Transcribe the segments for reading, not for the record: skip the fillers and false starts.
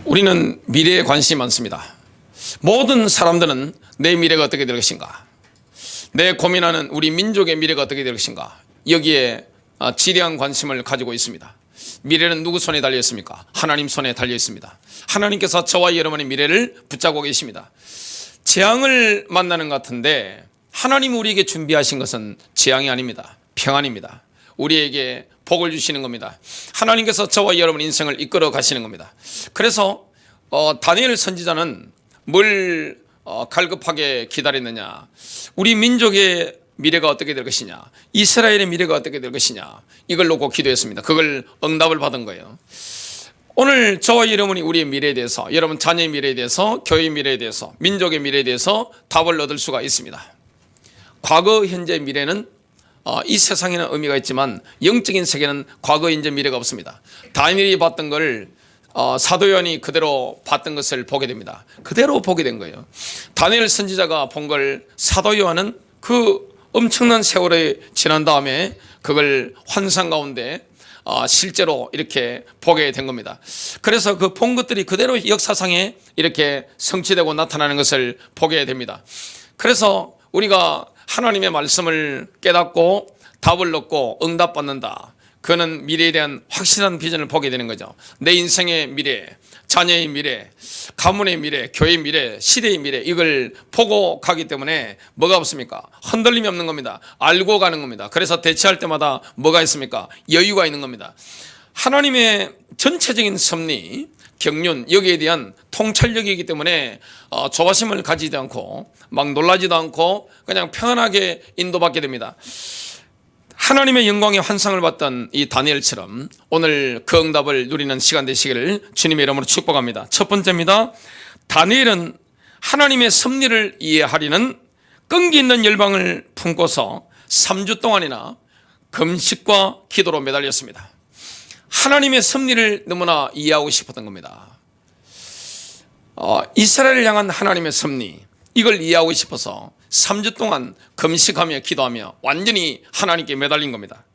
우리는 미래에 관심이 많습니다. 모든 사람들은 내 미래가 어떻게 될 것인가, 내 고민하는 우리 민족의 미래가 어떻게 될 것인가, 여기에 지대한 관심을 가지고 있습니다. 미래는 누구 손에 달려 있습니까? 하나님 손에 달려 있습니다. 하나님께서 저와 여러분의 미래를 붙잡고 계십니다. 재앙을 만나는 것 같은데 하나님 우리에게 준비하신 것은 재앙이 아닙니다. 평안입니다. 우리에게 복을 주시는 겁니다. 하나님께서 저와 여러분 인생을 이끌어 가시는 겁니다. 그래서 다니엘 선지자는 뭘 갈급하게 기다렸느냐, 우리 민족의 미래가 어떻게 될 것이냐, 이스라엘의 미래가 어떻게 될 것이냐, 이걸 놓고 기도했습니다. 그걸 응답을 받은 거예요. 오늘 저와 여러분이 우리의 미래에 대해서, 여러분 자녀의 미래에 대해서, 교회의 미래에 대해서, 민족의 미래에 대해서 답을 얻을 수가 있습니다. 과거, 현재, 미래는 이 세상에는 의미가 있지만 영적인 세계는 과거, 현재, 미래가 없습니다. 다니엘이 봤던 걸 사도 요한이 그대로 봤던 것을 보게 됩니다. 그대로 보게 된 거예요. 다니엘 선지자가 본 걸 사도 요한은 그 엄청난 세월이 지난 다음에 그걸 환상 가운데 실제로 이렇게 보게 된 겁니다. 그래서 그 본 것들이 그대로 역사상에 이렇게 성취되고 나타나는 것을 보게 됩니다. 그래서 우리가 하나님의 말씀을 깨닫고 답을 얻고 응답받는다, 그는 미래에 대한 확실한 비전을 보게 되는 거죠. 내 인생의 미래, 자녀의 미래, 가문의 미래, 교회의 미래, 시대의 미래, 이걸 보고 가기 때문에 뭐가 없습니까? 흔들림이 없는 겁니다. 알고 가는 겁니다. 그래서 대처할 때마다 뭐가 있습니까? 여유가 있는 겁니다. 하나님의 전체적인 섭리, 경륜, 여기에 대한 통찰력이기 때문에 조바심을 가지지 않고 막 놀라지도 않고 그냥 편안하게 인도받게 됩니다. 하나님의 영광의 환상을 봤던 이 다니엘처럼 오늘 그 응답을 누리는 시간 되시기를 주님의 이름으로 축복합니다. 첫 번째입니다. 다니엘은 하나님의 섭리를 이해하려는 끈기 있는 열망을 품고서 3주 동안이나 금식과 기도로 매달렸습니다. 하나님의 섭리를 너무나 이해하고 싶었던 겁니다. 이스라엘을 향한 하나님의 섭리, 이걸 이해하고 싶어서 3주 동안 금식하며 기도하며 완전히 하나님께 매달린 겁니다.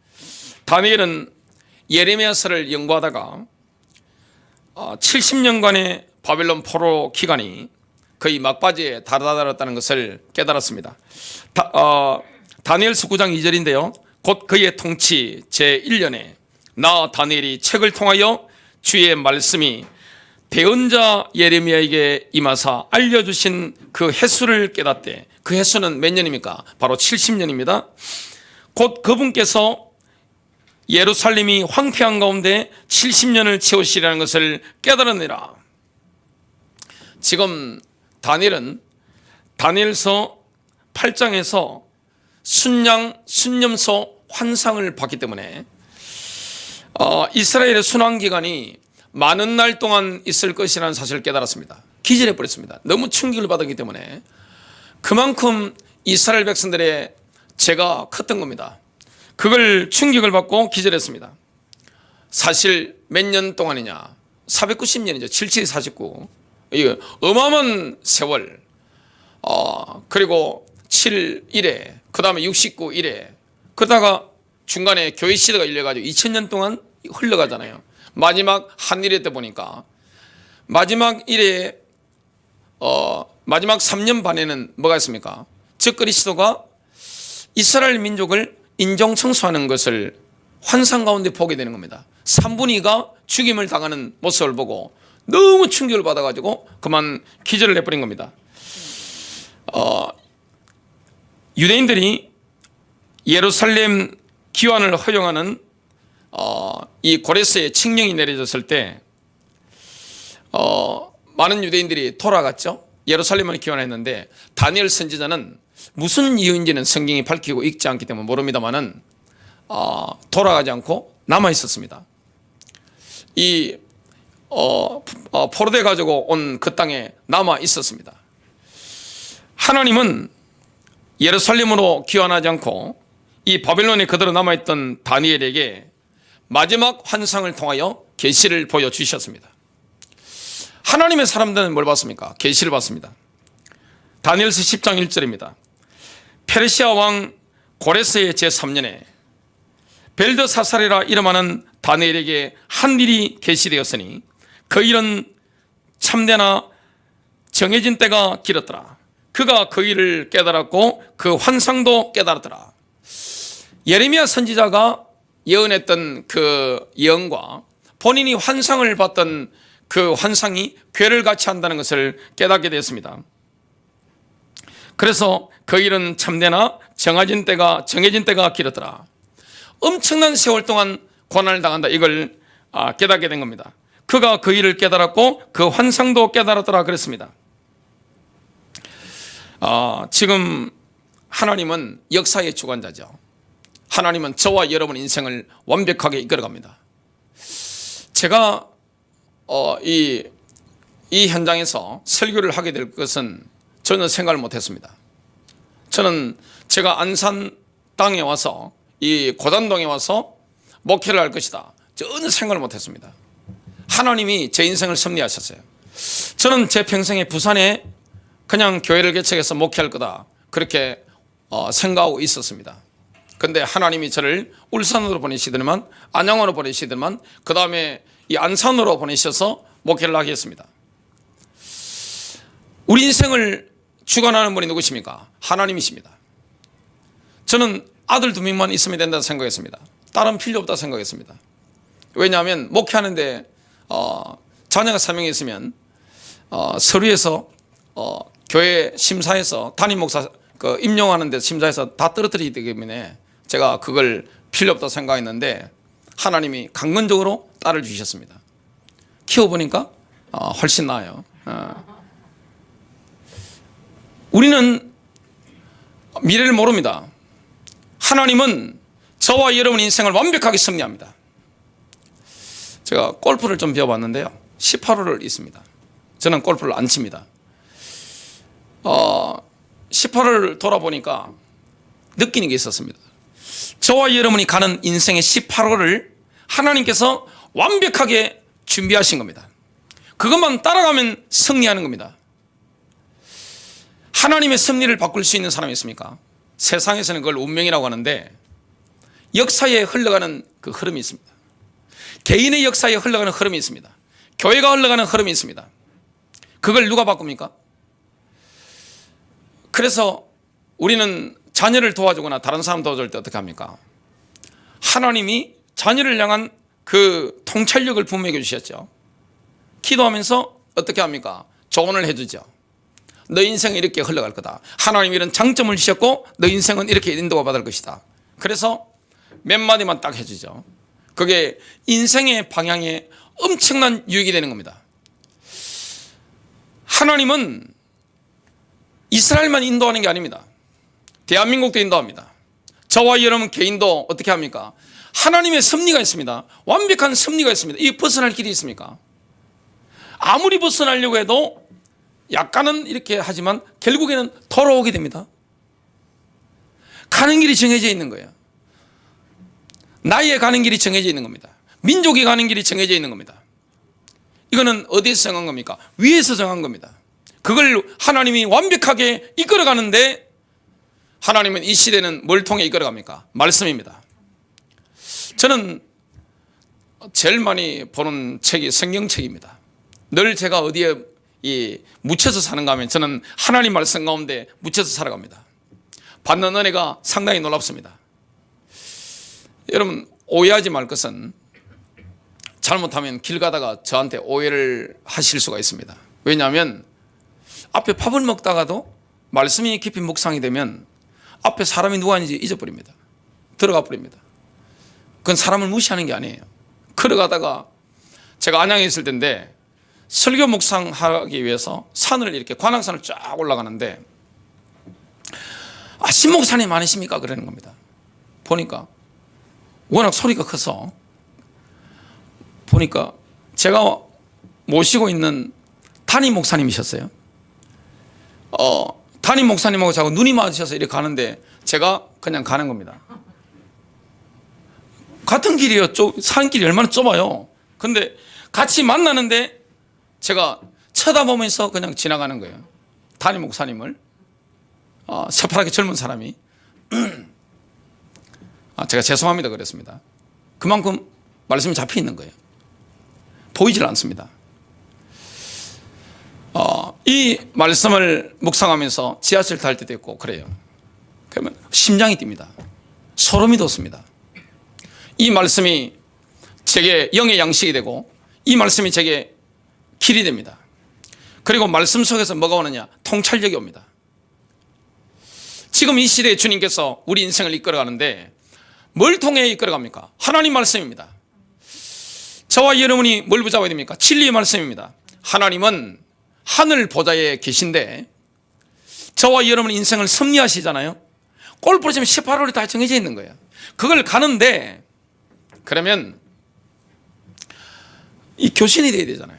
다니엘은 예레미야서를 연구하다가 70년간의 바벨론 포로 기간이 거의 막바지에 다다랐다는 것을 깨달았습니다. 다니엘서 9장 2절인데요. 곧 그의 통치 제1년에 나 다니엘이 책을 통하여 주의 말씀이 대언자 예레미야에게 임하사 알려주신 그 횟수를 깨닫되, 그 횟수는 몇 년입니까? 바로 70년입니다. 곧 그분께서 예루살렘이 황폐한 가운데 70년을 채우시라는 것을 깨달았느니라. 지금 다니엘은 다니엘서 8장에서 순념소 환상을 봤기 때문에 이스라엘의 순환기간이 많은 날 동안 있을 것이라는 사실을 깨달았습니다. 기절해 버렸습니다. 너무 충격을 받았기 때문에. 그만큼 이스라엘 백성들의 죄가 컸던 겁니다. 그걸 충격을 받고 기절했습니다. 사실 몇 년 동안이냐? 490년이죠. 77, 49. 이거 어마어마한 세월. 그리고 7, 1회, 그 다음에 69, 1회. 그러다가 중간에 교회 시대가 열려가지고 2000년 동안 흘러가잖아요. 마지막 한일회 때 보니까 마지막 1회에 마지막 3년 반에는 뭐가 있습니까? 즉 그리스도가 이스라엘 민족을 인종청소하는 것을 환상 가운데 보게 되는 겁니다. 3분의 2가 죽임을 당하는 모습을 보고 너무 충격을 받아가지고 그만 기절을 해버린 겁니다. 유대인들이 예루살렘 기환을 허용하는 이 고레스의 칙령이 내려졌을 때 많은 유대인들이 돌아갔죠. 예루살렘을 기원했는데 다니엘 선지자는 무슨 이유인지는 성경이 밝히고 있지 않기 때문에 모릅니다만은 돌아가지 않고 남아 있었습니다. 이 포로돼 가지고 온 그 땅에 남아 있었습니다. 하나님은 예루살렘으로 귀환하지 않고 이 바벨론에 그대로 남아있던 다니엘에게 마지막 환상을 통하여 계시를 보여주셨습니다. 하나님의 사람들은 뭘 봤습니까? 계시를 봤습니다. 다니엘서 10장 1절입니다. 페르시아 왕 고레스의 제3년에 벨드사살이라 이름하는 다니엘에게 한 일이 계시되었으니 그 일은 참되나 정해진 때가 길었더라. 그가 그 일을 깨달았고 그 환상도 깨달았더라. 예레미야 선지자가 예언했던 그 예언과 본인이 환상을 봤던 그 환상이 궤를 같이 한다는 것을 깨닫게 되었습니다. 그래서 그 일은 참되나 정해진 때가 길었더라. 엄청난 세월 동안 고난을 당한다, 이걸 깨닫게 된 겁니다. 그가 그 일을 깨달았고 그 환상도 깨달았더라 그랬습니다. 지금 하나님은 역사의 주관자죠. 하나님은 저와 여러분 인생을 완벽하게 이끌어갑니다. 제가 이 현장에서 설교를 하게 될 것은 전혀 생각을 못했습니다. 저는 제가 안산 땅에 와서 이 고단동에 와서 목회를 할 것이다, 전혀 생각을 못했습니다. 하나님이 제 인생을 섭리하셨어요. 저는 제 평생에 부산에 그냥 교회를 개척해서 목회할 거다, 그렇게 생각하고 있었습니다. 그런데 하나님이 저를 울산으로 보내시더니만, 안양으로 보내시더니만, 그 다음에 이 안산으로 보내셔서 목회를 하게 했습니다. 우리 인생을 주관하는 분이 누구십니까? 하나님이십니다. 저는 아들 2명만 있으면 된다고 생각했습니다. 딸은 필요 없다고 생각했습니다. 왜냐하면 목회하는데 자녀가 3명이 있으면 서류에서 교회 심사에서 담임 목사 임용하는 데 심사에서 다 떨어뜨리기 때문에 제가 그걸 필요 없다고 생각했는데 하나님이 강건적으로 딸을 주셨습니다. 키워보니까 훨씬 나아요. 우리는 미래를 모릅니다. 하나님은 저와 여러분 인생을 완벽하게 섭리합니다. 제가 골프를 좀 배워봤는데요, 18홀을 있습니다. 저는 골프를 안 칩니다. 18홀을 돌아보니까 느끼는 게 있었습니다. 저와 여러분이 가는 인생의 18홀을 하나님께서 완벽하게 준비하신 겁니다. 그것만 따라가면 승리하는 겁니다. 하나님의 섭리를 바꿀 수 있는 사람이 있습니까? 세상에서는 그걸 운명이라고 하는데, 역사에 흘러가는 그 흐름이 있습니다. 개인의 역사에 흘러가는 흐름이 있습니다. 교회가 흘러가는 흐름이 있습니다. 그걸 누가 바꿉니까? 그래서 우리는 자녀를 도와주거나 다른 사람 도와줄 때 어떻게 합니까? 하나님이 자녀를 향한 그 통찰력을 분명히 주셨죠. 기도하면서 어떻게 합니까? 조언을 해주죠. 너 인생은 이렇게 흘러갈 거다. 하나님이 이런 장점을 주셨고 너 인생은 이렇게 인도가 받을 것이다. 그래서 몇 마디만 딱 해주죠. 그게 인생의 방향에 엄청난 유익이 되는 겁니다. 하나님은 이스라엘만 인도하는 게 아닙니다. 대한민국도 인도합니다. 저와 여러분 개인도 어떻게 합니까? 하나님의 섭리가 있습니다. 완벽한 섭리가 있습니다. 이 벗어날 길이 있습니까? 아무리 벗어나려고 해도 약간은 이렇게 하지만 결국에는 돌아오게 됩니다. 가는 길이 정해져 있는 거예요. 나의 가는 길이 정해져 있는 겁니다. 민족이 가는 길이 정해져 있는 겁니다. 이거는 어디에서 정한 겁니까? 위에서 정한 겁니다. 그걸 하나님이 완벽하게 이끌어가는데, 하나님은 이 시대는 뭘 통해 이끌어갑니까? 말씀입니다. 저는 제일 많이 보는 책이 성경책입니다. 늘 제가 어디에 묻혀서 사는가 하면 저는 하나님 말씀 가운데 묻혀서 살아갑니다. 받는 은혜가 상당히 놀랍습니다. 여러분, 오해하지 말 것은, 잘못하면 길 가다가 저한테 오해를 하실 수가 있습니다. 왜냐하면 앞에 밥을 먹다가도 말씀이 깊이 묵상이 되면 앞에 사람이 누가 있는지 잊어버립니다. 들어가 버립니다. 그건 사람을 무시하는 게 아니에요. 걸어가다가 제가 안양에 있을 때인데 설교 묵상하기 위해서 산을 이렇게 관악산을 쫙 올라가는데, 신 목사님 아니십니까? 그러는 겁니다. 보니까 워낙 소리가 커서 보니까 제가 모시고 있는 담임 목사님이셨어요. 담임 목사님하고 자꾸 눈이 맞으셔서 이렇게 가는데 제가 그냥 가는 겁니다. 같은 길이에요. 산길이 얼마나 좁아요. 근데 같이 만나는데 제가 쳐다보면서 그냥 지나가는 거예요. 담임 목사님을. 새파랗게 젊은 사람이. 제가 죄송합니다 그랬습니다. 그만큼 말씀이 잡혀 있는 거예요. 보이질 않습니다. 이 말씀을 묵상하면서 지하철 탈 때도 있고 그래요. 그러면 심장이 뜁니다. 소름이 돋습니다. 이 말씀이 제게 영의 양식이 되고 이 말씀이 제게 길이 됩니다. 그리고 말씀 속에서 뭐가 오느냐? 통찰력이 옵니다. 지금 이 시대에 주님께서 우리 인생을 이끌어가는데 뭘 통해 이끌어갑니까? 하나님 말씀입니다. 저와 여러분이 뭘 붙잡아야 됩니까? 진리의 말씀입니다. 하나님은 하늘 보좌에 계신데 저와 여러분 인생을 섭리하시잖아요. 골프를 치면 18홀이 다 정해져 있는 거예요. 그걸 가는데 그러면 이 교신이 돼야 되잖아요.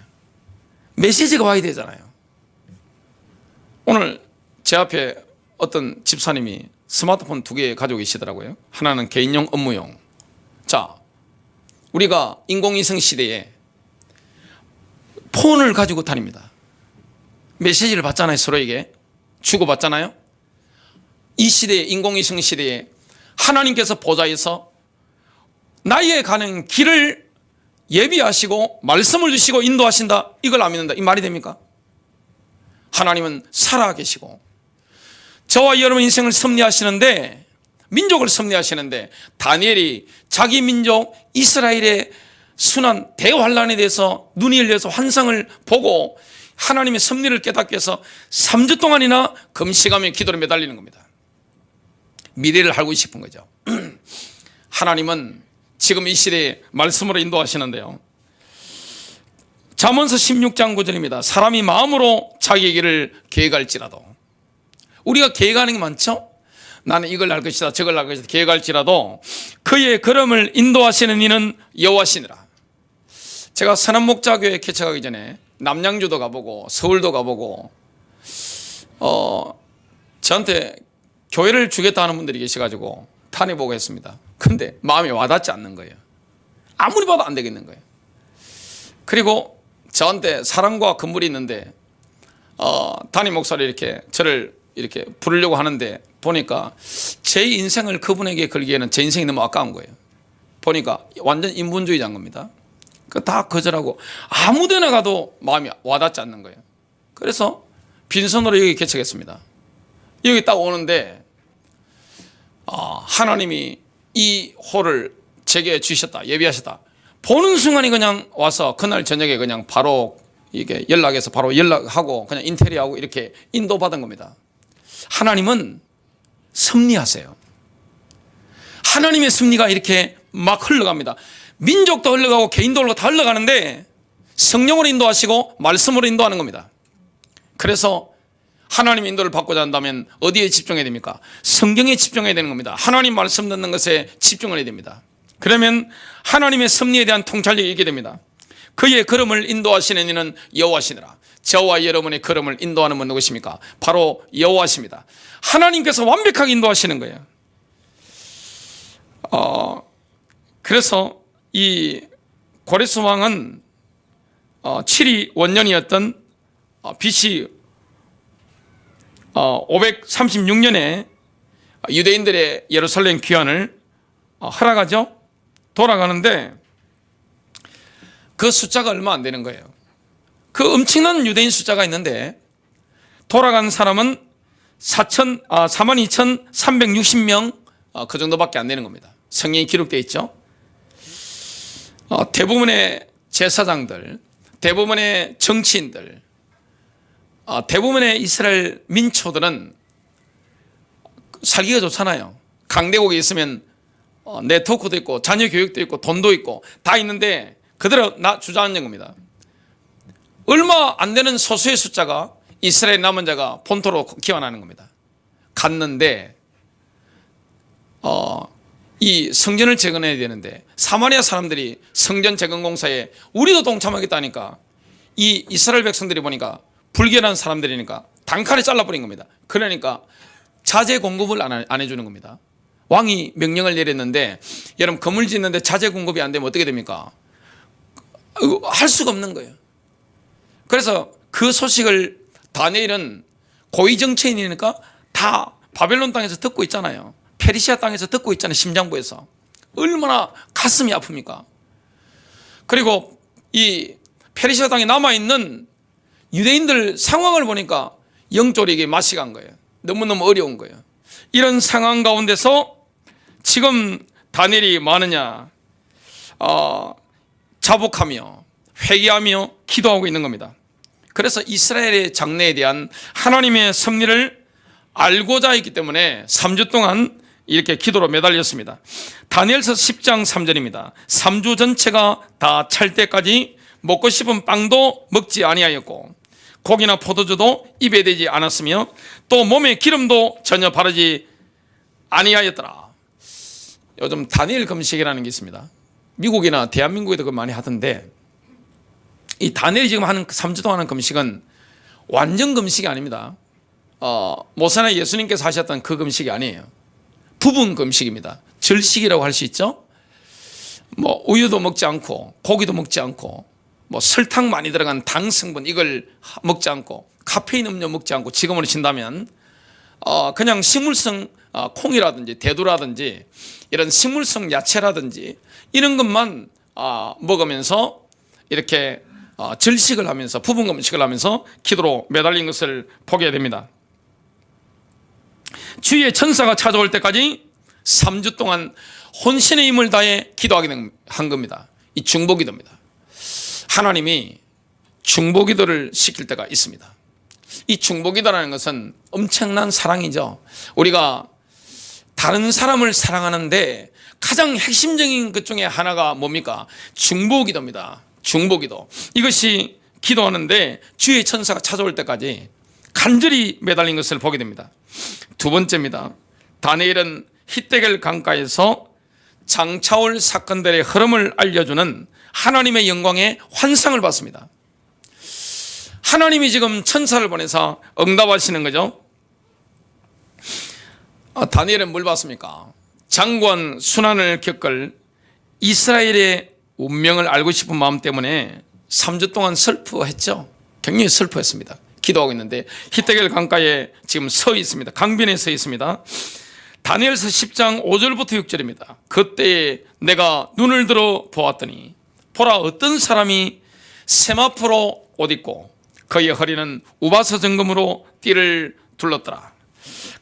메시지가 와야 되잖아요. 오늘 제 앞에 어떤 집사님이 스마트폰 2개 가지고 계시더라고요. 하나는 개인용, 업무용. 자, 우리가 인공위성 시대에 폰을 가지고 다닙니다. 메시지를 받잖아요. 서로에게 주고받잖아요. 이 시대에, 인공위성 시대에 하나님께서 보좌에서 나의 가는 길을 예비하시고 말씀을 주시고 인도하신다. 이걸 안 믿는다. 이 말이 됩니까? 하나님은 살아계시고 저와 여러분 인생을 섭리하시는데, 민족을 섭리하시는데, 다니엘이 자기 민족 이스라엘의 순환 대환란에 대해서 눈이 열려서 환상을 보고 하나님의 섭리를 깨닫게 해서 3주 동안이나 금식하며 기도를 매달리는 겁니다. 미래를 알고 싶은 거죠. 하나님은 지금 이 시대에 말씀으로 인도하시는데요. 잠언서 16장 9절입니다. 사람이 마음으로 자기의 길을 계획할지라도, 우리가 계획하는 게 많죠? 나는 이걸 할 것이다, 저걸 할 것이다 계획할지라도 그의 걸음을 인도하시는 이는 여호와시니라. 제가 선한목자교회 개척하기 전에 남양주도 가보고 서울도 가보고 저한테 교회를 주겠다 하는 분들이 계셔가지고 탄해보고 했습니다. 근데 마음이 와닿지 않는 거예요. 아무리 봐도 안 되겠는 거예요. 그리고 저한테 사랑과 건물이 있는데 담임 목사를 이렇게 저를 이렇게 부르려고 하는데 보니까 제 인생을 그분에게 걸기에는 제 인생이 너무 아까운 거예요. 보니까 완전 인본주의자인 겁니다. 다 거절하고 아무 데나 가도 마음이 와닿지 않는 거예요. 그래서 빈손으로 여기 개척했습니다. 여기 딱 오는데 하나님이 이 홀을 제게 주셨다, 예비하셨다. 보는 순간에 그냥 와서 그날 저녁에 그냥 바로 이게 연락해서 바로 연락하고 그냥 인테리어하고 이렇게 인도받은 겁니다. 하나님은 섭리하세요. 하나님의 섭리가 이렇게 막 흘러갑니다. 민족도 흘러가고 개인도 흘러가고 다 흘러가는데 성령으로 인도하시고 말씀으로 인도하는 겁니다. 그래서 하나님의 인도를 받고자 한다면 어디에 집중해야 됩니까? 성경에 집중해야 되는 겁니다. 하나님 말씀 듣는 것에 집중을 해야 됩니다. 그러면 하나님의 섭리에 대한 통찰력이 있게 됩니다. 그의 걸음을 인도하시는 이는 여호와시니라. 저와 여러분의 걸음을 인도하는 분 누구십니까? 바로 여호와십니다. 하나님께서 완벽하게 인도하시는 거예요. 그래서 이 고레스 왕은 7위 원년이었던 BC 536년에 유대인들의 예루살렘 귀환을 허락하죠. 돌아가는데 그 숫자가 얼마 안 되는 거예요. 그 엄청난 유대인 숫자가 있는데 돌아간 사람은 42,360명 그 정도밖에 안 되는 겁니다. 성경에 기록되어 있죠. 대부분의 제사장들, 대부분의 정치인들, 대부분의 이스라엘 민초들은 살기가 좋잖아요. 강대국에 있으면 네트워크도 있고 자녀 교육도 있고 돈도 있고 다 있는데 그대로 주저앉는 겁니다. 얼마 안 되는 소수의 숫자가 이스라엘 남은 자가 본토로 기환하는 겁니다. 갔는데 이 성전을 재건해야 되는데 사마리아 사람들이 성전 재건 공사에 우리도 동참하겠다니까 이 이스라엘 백성들이 보니까 불결한 사람들이니까 단칼에 잘라버린 겁니다. 그러니까 자재 공급을 안 해주는 겁니다. 왕이 명령을 내렸는데 여러분 건물 짓는데 자재 공급이 안 되면 어떻게 됩니까? 할 수가 없는 거예요. 그래서 그 소식을 다니엘은 고위 정치인이니까 다 바벨론 땅에서 듣고 있잖아요. 페르시아 땅에서 듣고 있잖아요. 심장부에서. 얼마나 가슴이 아픕니까? 그리고 이 페르시아 땅에 남아있는 유대인들 상황을 보니까 영적으로 이게 맛이 간 거예요. 너무너무 어려운 거예요. 이런 상황 가운데서 지금 다니엘이 뭐하느냐, 자복하며 회개하며 기도하고 있는 겁니다. 그래서 이스라엘의 장래에 대한 하나님의 섭리를 알고자 했기 때문에 3주 동안 이렇게 기도로 매달렸습니다. 다니엘서 10장 3절입니다. 3주 전체가 다 찰 때까지 먹고 싶은 빵도 먹지 아니하였고 고기나 포도주도 입에 대지 않았으며 또 몸에 기름도 전혀 바르지 아니하였더라. 요즘 다니엘 금식이라는 게 있습니다. 미국이나 대한민국에도 그 많이 하던데, 이 다니엘이 지금 하는 3주 동안 하는 금식은 완전 금식이 아닙니다. 모세나 예수님께서 하셨던 그 금식이 아니에요. 부분 금식입니다. 절식이라고 할 수 있죠. 뭐 우유도 먹지 않고 고기도 먹지 않고 뭐 설탕 많이 들어간 당 성분 이걸 먹지 않고 카페인 음료 먹지 않고, 지금으로 친다면 그냥 식물성 콩이라든지 대두라든지 이런 식물성 야채라든지 이런 것만 먹으면서 이렇게 절식을 하면서 부분 금식을 하면서 기도로 매달린 것을 보게 됩니다. 주의 천사가 찾아올 때까지 3주 동안 혼신의 힘을 다해 기도하게 한 겁니다. 이 중보기도입니다. 하나님이 중보기도를 시킬 때가 있습니다. 이 중보기도라는 것은 엄청난 사랑이죠. 우리가 다른 사람을 사랑하는데 가장 핵심적인 것 중에 하나가 뭡니까? 중보기도입니다. 중보기도. 이것이 기도하는데 주의 천사가 찾아올 때까지 간절히 매달린 것을 보게 됩니다. 두 번째입니다. 다니엘은 히데겔 강가에서 장차올 사건들의 흐름을 알려주는 하나님의 영광의 환상을 봤습니다. 하나님이 지금 천사를 보내서 응답하시는 거죠. 다니엘은 뭘 봤습니까? 장관 순환을 겪을 이스라엘의 운명을 알고 싶은 마음 때문에 3주 동안 슬퍼했죠. 굉장히 슬퍼했습니다. 기도하고 있는데 히데겔 강가에 지금 서 있습니다. 강변에 서 있습니다. 다니엘서 10장 5절부터 6절입니다. 그때 내가 눈을 들어 보았더니 보라, 어떤 사람이 세마포로 옷 입고 그의 허리는 우바서 정금으로 띠를 둘렀더라.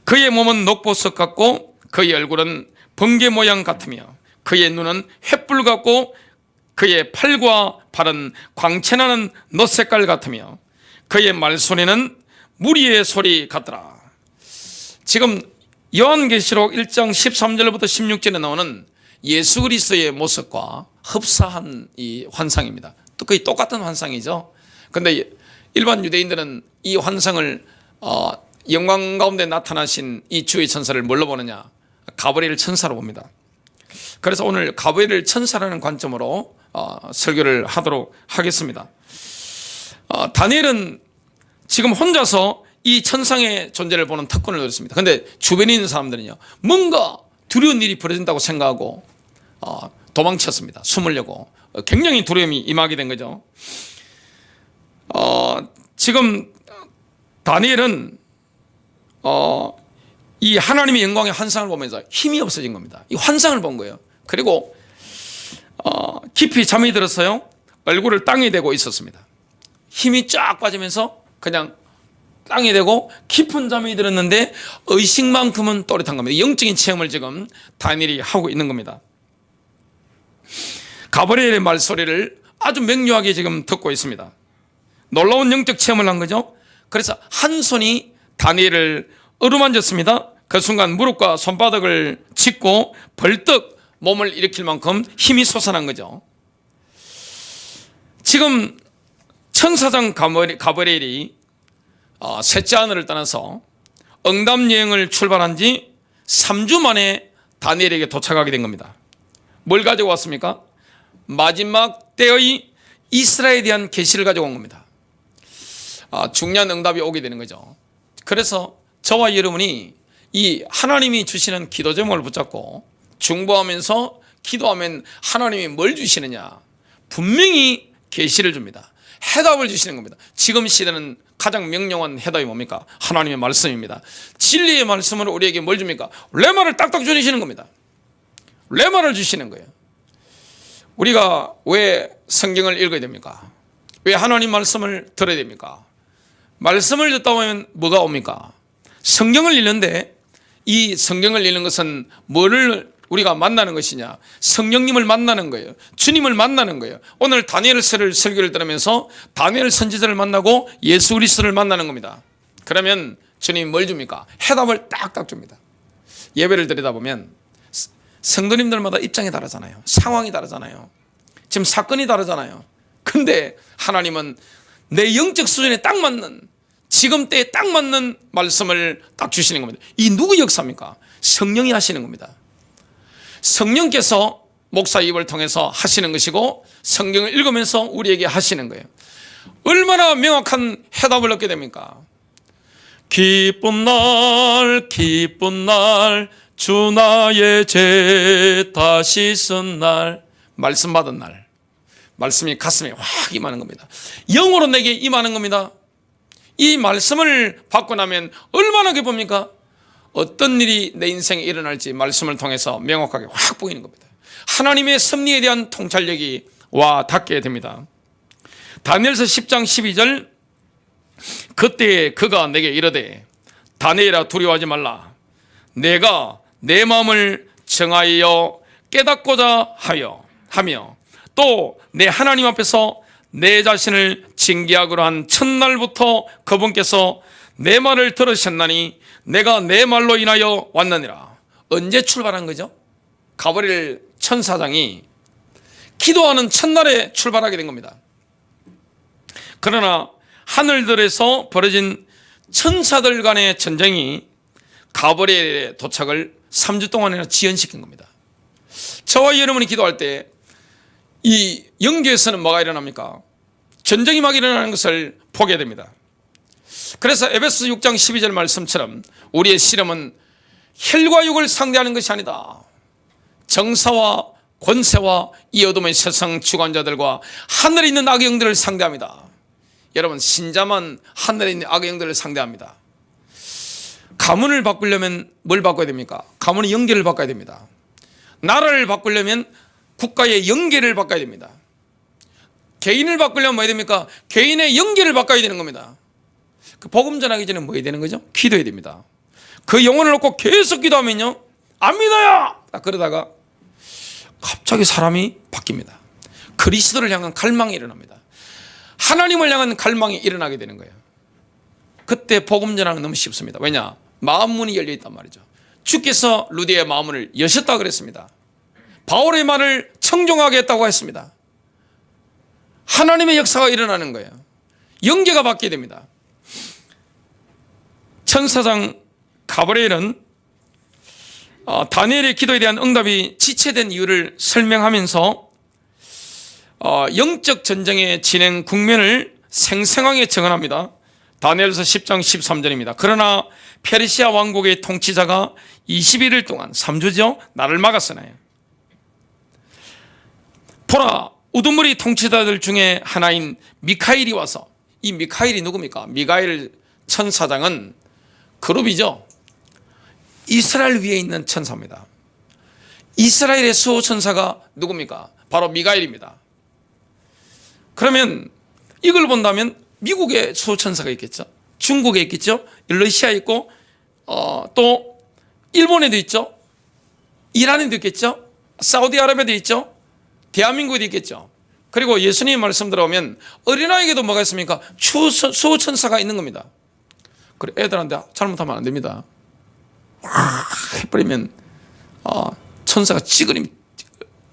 그의 몸은 녹보석 같고 그의 얼굴은 번개 모양 같으며 그의 눈은 횃불 같고 그의 팔과 발은 광채나는 넛색깔 같으며 그의 말소리는 무리의 소리 같더라. 지금 요한계시록 1장 13절부터 16절에 나오는 예수 그리스도의 모습과 흡사한 이 환상입니다. 또 거의 똑같은 환상이죠. 그런데 일반 유대인들은 이 환상을 영광 가운데 나타나신 이 주의 천사를 뭘로 보느냐? 가브리엘 천사로 봅니다. 그래서 오늘 가브리엘 천사라는 관점으로 설교를 하도록 하겠습니다. 다니엘은 지금 혼자서 이 천상의 존재를 보는 특권을 누렸습니다. 그런데 주변에 있는 사람들은요, 뭔가 두려운 일이 벌어진다고 생각하고 도망쳤습니다. 숨으려고. 굉장히 두려움이 임하게 된 거죠. 지금 다니엘은 이 하나님의 영광의 환상을 보면서 힘이 없어진 겁니다. 이 환상을 본 거예요. 그리고 깊이 잠이 들었어요. 얼굴을 땅에 대고 있었습니다. 힘이 쫙 빠지면서 그냥 땅에 대고 깊은 잠이 들었는데 의식만큼은 또렷한 겁니다. 영적인 체험을 지금 다니엘이 하고 있는 겁니다. 가브리엘의 말소리를 아주 명료하게 지금 듣고 있습니다. 놀라운 영적 체험을 한 거죠. 그래서 한 손이 다니엘을 어루만졌습니다. 그 순간 무릎과 손바닥을 짚고 벌떡 몸을 일으킬 만큼 힘이 솟아난 거죠. 지금 천사장 가브리엘이 셋째 하늘을 떠나서 응답 여행을 출발한 지 3주 만에 다니엘에게 도착하게 된 겁니다. 뭘 가지고 왔습니까? 마지막 때의 이스라엘에 대한 계시를 가지고 온 겁니다. 중요한 응답이 오게 되는 거죠. 그래서 저와 여러분이 이 하나님이 주시는 기도 제목을 붙잡고 중보하면서 기도하면 하나님이 뭘 주시느냐? 분명히 계시를 줍니다. 해답을 주시는 겁니다. 지금 시대는 가장 명령한 해답이 뭡니까? 하나님의 말씀입니다. 진리의 말씀으로 우리에게 뭘 줍니까? 레마를 딱딱 주시는 겁니다. 레마를 주시는 거예요. 우리가 왜 성경을 읽어야 됩니까? 왜 하나님 말씀을 들어야 됩니까? 말씀을 듣다 보면 뭐가 옵니까? 성경을 읽는데 이 성경을 읽는 것은 뭐를 우리가 만나는 것이냐? 성령님을 만나는 거예요. 주님을 만나는 거예요. 오늘 다니엘서를 설교를 들으면서 다니엘 선지자를 만나고 예수 그리스도를 만나는 겁니다. 그러면 주님이 뭘 줍니까? 해답을 딱딱 줍니다. 예배를 드리다 보면 성도님들마다 입장이 다르잖아요. 상황이 다르잖아요. 지금 사건이 다르잖아요. 근데 하나님은 내 영적 수준에 딱 맞는, 지금 때에 딱 맞는 말씀을 딱 주시는 겁니다. 이 누구 역사입니까? 성령이 하시는 겁니다. 성령께서 목사 입을 통해서 하시는 것이고 성경을 읽으면서 우리에게 하시는 거예요. 얼마나 명확한 해답을 얻게 됩니까? 기쁜 날 주 나의 죄 다시 쓴 날, 말씀 받은 날, 말씀이 가슴에 확 임하는 겁니다. 영으로 내게 임하는 겁니다. 이 말씀을 받고 나면 얼마나 기쁩니까? 어떤 일이 내 인생에 일어날지 말씀을 통해서 명확하게 확 보이는 겁니다. 하나님의 섭리에 대한 통찰력이 와 닿게 됩니다. 다니엘서 10장 12절, 그때 그가 내게 이르되 다니엘아 두려워하지 말라. 내가 내 마음을 정하여 깨닫고자 하며 또 내 하나님 앞에서 내 자신을 징계하기로 한 첫날부터 그분께서 내 말을 들으셨나니 내가 내 말로 인하여 왔느니라. 언제 출발한 거죠? 가브리엘 천사장이 기도하는 첫날에 출발하게 된 겁니다. 그러나 하늘들에서 벌어진 천사들 간의 전쟁이 가브리엘의 도착을 3주 동안이나 지연시킨 겁니다. 저와 여러분이 기도할 때 이 영계에서는 뭐가 일어납니까? 전쟁이 막 일어나는 것을 보게 됩니다. 그래서 에베소 6장 12절 말씀처럼 우리의 씨름은 혈과 육을 상대하는 것이 아니다. 정사와 권세와 이 어둠의 세상 주관자들과 하늘에 있는 악의 영들을 상대합니다. 여러분, 신자만 하늘에 있는 악의 영들을 상대합니다. 가문을 바꾸려면 뭘 바꿔야 됩니까? 가문의 영계를 바꿔야 됩니다. 나라를 바꾸려면 국가의 영계를 바꿔야 됩니다. 개인을 바꾸려면 뭐 해야 됩니까? 개인의 영계를 바꿔야 되는 겁니다. 그 복음 전하기 전에 뭐 해야 되는 거죠? 기도해야 됩니다. 그 영혼을 놓고 계속 기도하면요, 안 믿어요! 그러다가 갑자기 사람이 바뀝니다. 그리스도를 향한 갈망이 일어납니다. 하나님을 향한 갈망이 일어나게 되는 거예요. 그때 복음 전하는 너무 쉽습니다. 왜냐? 마음 문이 열려 있단 말이죠. 주께서 루디의 마음을 여셨다 그랬습니다. 바울의 말을 청종하게 했다고 했습니다. 하나님의 역사가 일어나는 거예요. 영계가 바뀌게 됩니다. 천사장 가브리엘은 다니엘의 기도에 대한 응답이 지체된 이유를 설명하면서 영적 전쟁의 진행 국면을 생생하게 증언합니다. 다니엘서 10장 13절입니다. 그러나 페르시아 왕국의 통치자가 21일 동안 3주죠. 나를 막았으나요. 보라, 우두머리 통치자들 중에 하나인 미카엘이 와서, 이 미카엘이 누굽니까? 미카엘 천사장은 그룹이죠. 이스라엘 위에 있는 천사입니다. 이스라엘의 수호천사가 누굽니까? 바로 미카엘입니다. 그러면 이걸 본다면 미국에 수호천사가 있겠죠. 중국에 있겠죠. 러시아에 있고 또 일본에도 있죠. 이란에도 있겠죠. 사우디아라비아도 있죠. 대한민국에도 있겠죠. 그리고 예수님 말씀 들어오면 어린아이에게도 뭐가 있습니까? 수호천사가 있는 겁니다. 그래, 애들한테 잘못하면 안 됩니다. 해버리면 천사가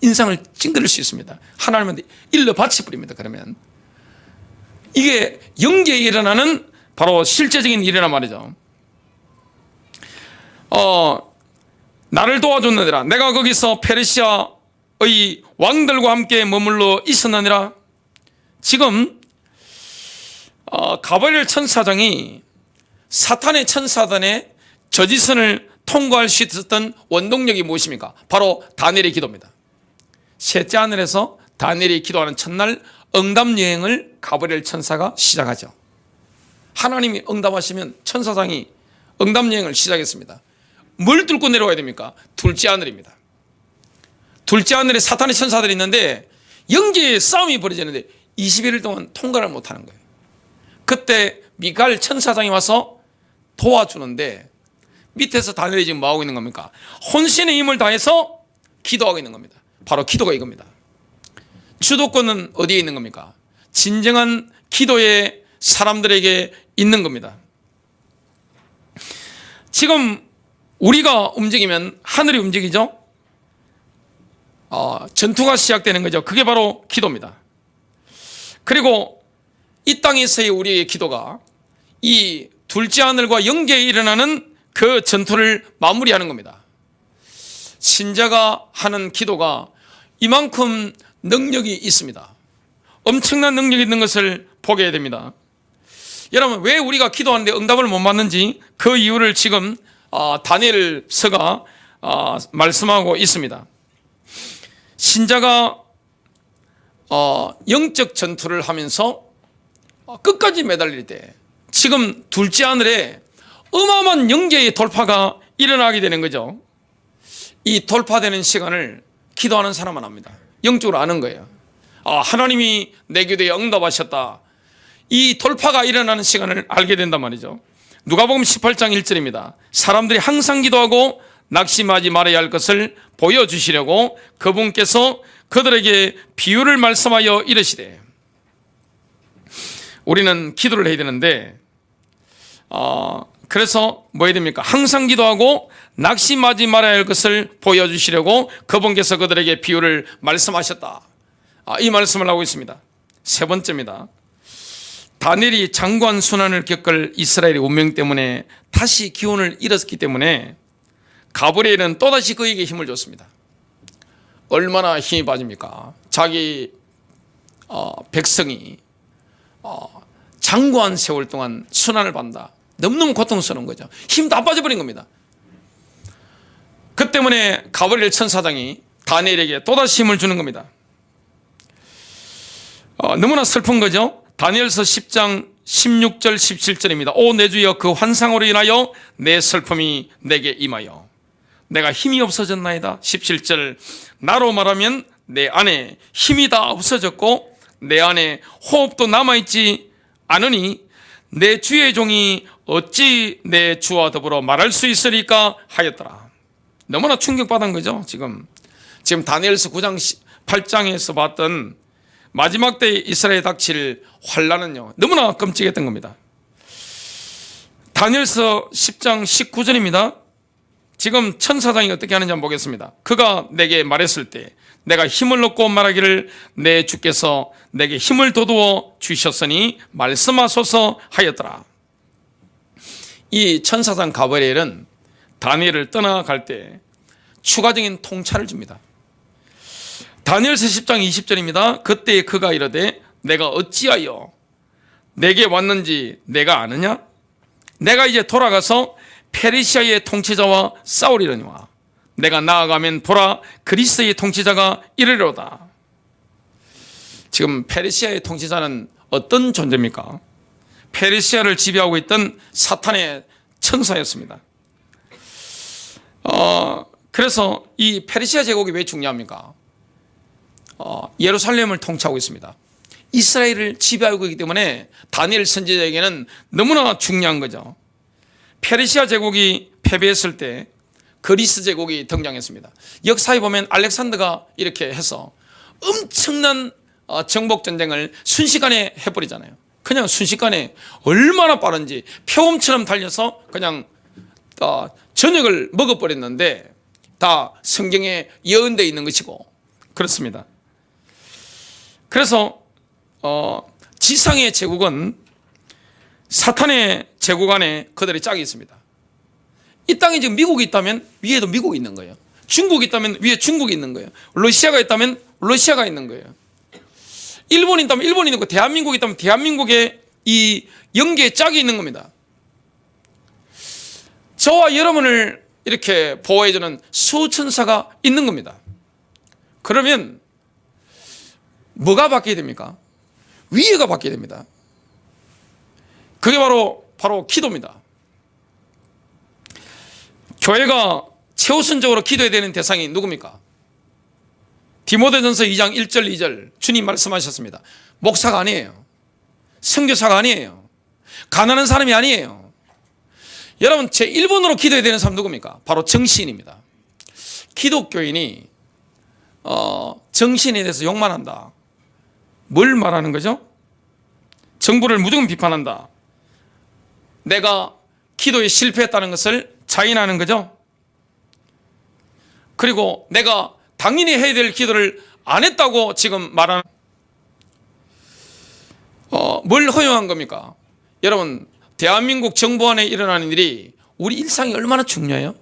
인상을 찡그릴 수 있습니다. 하나님한테 일러 바쳐버립니다. 그러면 이게 영계에 일어나는 바로 실제적인 일이란 말이죠. 나를 도와줬느니라. 내가 거기서 페르시아의 왕들과 함께 머물러 있었느니라. 지금 가브리엘 천사장이 사탄의 천사단의 저지선을 통과할 수 있었던 원동력이 무엇입니까? 바로 다니엘의 기도입니다. 셋째 하늘에서 다니엘이 기도하는 첫날 응답 여행을 가브리엘 천사가 시작하죠. 하나님이 응답하시면 천사장이 응답 여행을 시작했습니다. 뭘 뚫고 내려가야 됩니까? 둘째 하늘입니다. 둘째 하늘에 사탄의 천사들이 있는데 영계의 싸움이 벌어지는데 21일 동안 통과를 못하는 거예요. 그때 미가엘 천사장이 와서 도와주는데 밑에서 다니엘이 지금 뭐하고 있는 겁니까? 혼신의 힘을 다해서 기도하고 있는 겁니다. 바로 기도가 이겁니다. 주도권은 어디에 있는 겁니까? 진정한 기도의 사람들에게 있는 겁니다. 지금 우리가 움직이면 하늘이 움직이죠. 전투가 시작되는 거죠. 그게 바로 기도입니다. 그리고 이 땅에서의 우리의 기도가 이 둘째 하늘과 영계에 일어나는 그 전투를 마무리하는 겁니다. 신자가 하는 기도가 이만큼 능력이 있습니다. 엄청난 능력이 있는 것을 보게 됩니다. 여러분, 왜 우리가 기도하는데 응답을 못 받는지 그 이유를 지금 다니엘서가 말씀하고 있습니다. 신자가 영적 전투를 하면서 끝까지 매달릴 때 지금 둘째 하늘에 어마어마한 영계의 돌파가 일어나게 되는 거죠. 이 돌파되는 시간을 기도하는 사람은 압니다. 영적으로 아는 거예요. 하나님이 내 기도에 응답하셨다. 이 돌파가 일어나는 시간을 알게 된단 말이죠. 누가복음 18장 1절입니다. 사람들이 항상 기도하고 낙심하지 말아야 할 것을 보여주시려고 그분께서 그들에게 비유를 말씀하여 이르시되, 우리는 기도를 해야 되는데 그래서 뭐 해야 됩니까? 항상 기도하고 낙심하지 말아야 할 것을 보여주시려고 그분께서 그들에게 비유를 말씀하셨다. 이 말씀을 하고 있습니다. 세 번째입니다. 다니엘이 장관 순환을 겪을 이스라엘의 운명 때문에 다시 기운을 잃었기 때문에 가브리엘은 또다시 그에게 힘을 줬습니다. 얼마나 힘이 빠집니까? 자기 백성이 장구한 세월 동안 순환을 받는다. 너무너무 고통스러운 거죠. 힘 다 빠져버린 겁니다. 그 때문에 가브리엘 천사장이 다니엘에게 또다시 힘을 주는 겁니다. 너무나 슬픈 거죠. 다니엘서 10장 16절 17절입니다. 오 내 주여, 그 환상으로 인하여 내 슬픔이 내게 임하여 내가 힘이 없어졌나이다. 17절 나로 말하면 내 안에 힘이 다 없어졌고 내 안에 호흡도 남아있지 않으니 내 주의 종이 어찌 내 주와 더불어 말할 수 있으리까 하였더라. 너무나 충격받은 거죠. 지금 다니엘서 9장 8장에서 봤던 마지막 때에 이스라엘에 닥칠 환난은요, 너무나 끔찍했던 겁니다. 다니엘서 10장 19절입니다. 지금 천사장이 어떻게 하는지 한번 보겠습니다. 그가 내게 말했을 때 내가 힘을 얻고 말하기를 내 주께서 내게 힘을 돋워 주셨으니 말씀하소서 하였더라. 이 천사장 가브리엘은 다니엘을 떠나갈 때 추가적인 통찰을 줍니다. 다니엘서 10장 20절입니다. 그때 그가 이르되 내가 어찌하여 내게 왔는지 내가 아느냐? 내가 이제 돌아가서 페르시아의 통치자와 싸우리려니와 내가 나아가면 보라 그리스의 통치자가 이르리로다. 지금 페르시아의 통치자는 어떤 존재입니까? 페르시아를 지배하고 있던 사탄의 천사였습니다. 그래서 이 페르시아 제국이 왜 중요합니까? 예루살렘을 통치하고 있습니다. 이스라엘을 지배하고 있기 때문에 다니엘 선지자에게는 너무나 중요한 거죠. 페르시아 제국이 패배했을 때 그리스 제국이 등장했습니다. 역사에 보면 알렉산더가 이렇게 해서 엄청난 정복 전쟁을 순식간에 해버리잖아요. 그냥 순식간에 얼마나 빠른지 표범처럼 달려서 그냥 저녁을 먹어버렸는데 다 성경에 예언되어 있는 것이고 그렇습니다. 그래서 지상의 제국은 사탄의 제국 안에 그들의 짝이 있습니다. 이 땅에 지금 미국이 있다면 위에도 미국이 있는 거예요. 중국이 있다면 위에 중국이 있는 거예요. 러시아가 있다면 러시아가 있는 거예요. 일본이 있다면 일본이 있는 거고 대한민국이 있다면 대한민국에 이 영계의 짝이 있는 겁니다. 저와 여러분을 이렇게 보호해주는 수천사가 있는 겁니다. 그러면 뭐가 바뀌게 됩니까? 위에가 바뀌게 됩니다. 그게 바로 기도입니다. 교회가 최우선적으로 기도해야 되는 대상이 누굽니까? 디모데전서 2장 1절 2절 주님 말씀하셨습니다. 목사가 아니에요. 선교사가 아니에요. 가난한 사람이 아니에요. 여러분, 제 1번으로 기도해야 되는 사람 누굽니까? 바로 정치인입니다. 기독교인이 정치인에 대해서 욕만 한다. 뭘 말하는 거죠? 정부를 무조건 비판한다. 내가 기도에 실패했다는 것을 자인하는 거죠. 그리고 내가 당연히 해야 될 기도를 안 했다고 지금 말하는, 뭘 허용한 겁니까? 여러분, 대한민국 정부 안에 일어나는 일이 우리 일상이 얼마나 중요해요?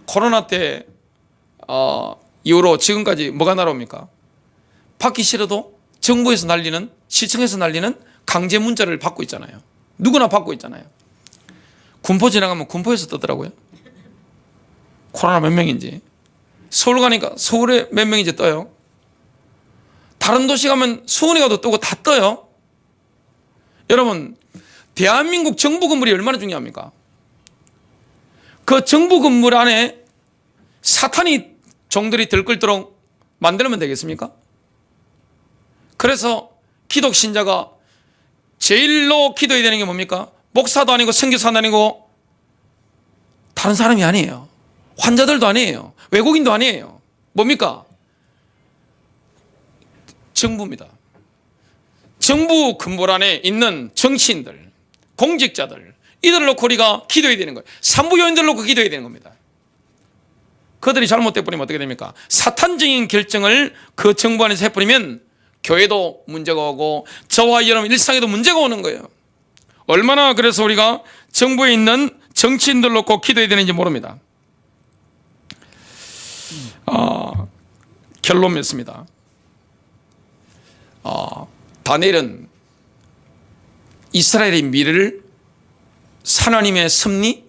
코로나 때 이후로 지금까지 뭐가 날아옵니까? 받기 싫어도 정부에서 날리는, 시청에서 날리는 강제 문자를 받고 있잖아요. 누구나 받고 있잖아요. 군포 지나가면 군포에서 뜨더라고요. 코로나 몇 명인지. 서울 가니까 서울에 몇 명인지 떠요. 다른 도시 가면 수원에 가도 뜨고 다 떠요. 여러분, 대한민국 정부 건물이 얼마나 중요합니까? 그 정부 건물 안에 사탄이 종들이 들끓도록 만들면 되겠습니까? 그래서 기독 신자가 제일로 기도해야 되는 게 뭡니까? 목사도 아니고 선교사도 아니고 다른 사람이 아니에요. 환자들도 아니에요. 외국인도 아니에요. 뭡니까? 정부입니다. 정부 건물 안에 있는 정치인들, 공직자들, 이들을 놓고 우리가 기도해야 되는 거예요. 산부요인들을 놓고 기도해야 되는 겁니다. 그들이 잘못돼 버리면 어떻게 됩니까? 사탄적인 결정을 그 정부 안에서 해버리면 교회도 문제가 오고 저와 여러분 일상에도 문제가 오는 거예요. 얼마나 그래서 우리가 정부에 있는 정치인들 놓고 기도해야 되는지 모릅니다. 결론 맺습니다. 다니엘은 이스라엘의 미래를, 하나님의 섭리,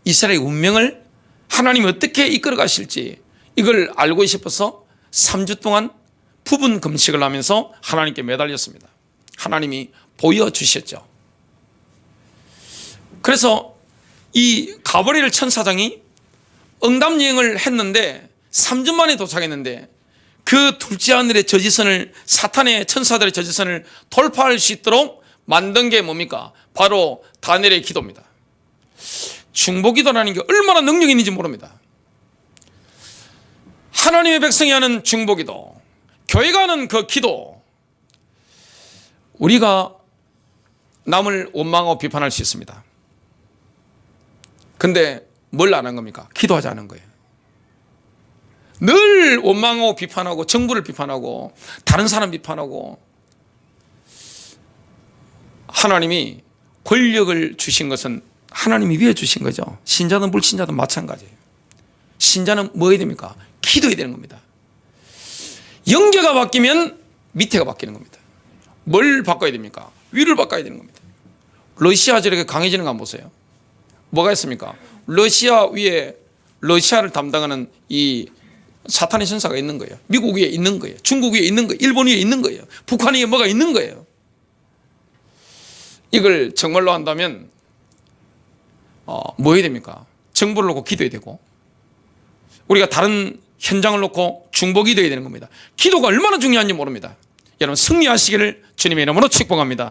이스라엘의 운명을 하나님이 어떻게 이끌어 가실지 이걸 알고 싶어서 3주 동안 부분 금식을 하면서 하나님께 매달렸습니다. 하나님이 보여주셨죠. 그래서 이 가브리엘 천사장이 응답 여행을 했는데 3주 만에 도착했는데 그 둘째 하늘의 저지선을, 사탄의 천사들의 저지선을 돌파할 수 있도록 만든 게 뭡니까? 바로 다니엘의 기도입니다. 중보기도라는 게 얼마나 능력이 있는지 모릅니다. 하나님의 백성이 하는 중보기도, 교회가 하는 그 기도, 우리가 남을 원망하고 비판할 수 있습니다. 근데 뭘 안 한 겁니까? 기도하지 않은 거예요. 늘 원망하고 비판하고 정부를 비판하고 다른 사람 비판하고, 하나님이 권력을 주신 것은 하나님이 위에 주신 거죠. 신자든 불신자든 마찬가지예요. 신자는 뭐 해야 됩니까? 기도해야 되는 겁니다. 영계가 바뀌면 밑에가 바뀌는 겁니다. 뭘 바꿔야 됩니까? 위를 바꿔야 되는 겁니다. 러시아 저렇게 강해지는 거 한번 보세요. 뭐가 있습니까? 러시아 위에 러시아를 담당하는 이 사탄의 천사가 있는 거예요. 미국 위에 있는 거예요. 중국 위에 있는 거예요. 일본 위에 있는 거예요. 북한 위에 뭐가 있는 거예요. 이걸 정말로 한다면 뭐 해야 됩니까? 정부를 놓고 기도해야 되고, 우리가 다른 현장을 놓고 중보기도해야 되는 겁니다. 기도가 얼마나 중요한지 모릅니다. 여러분 승리하시기를 주님의 이름으로 축복합니다.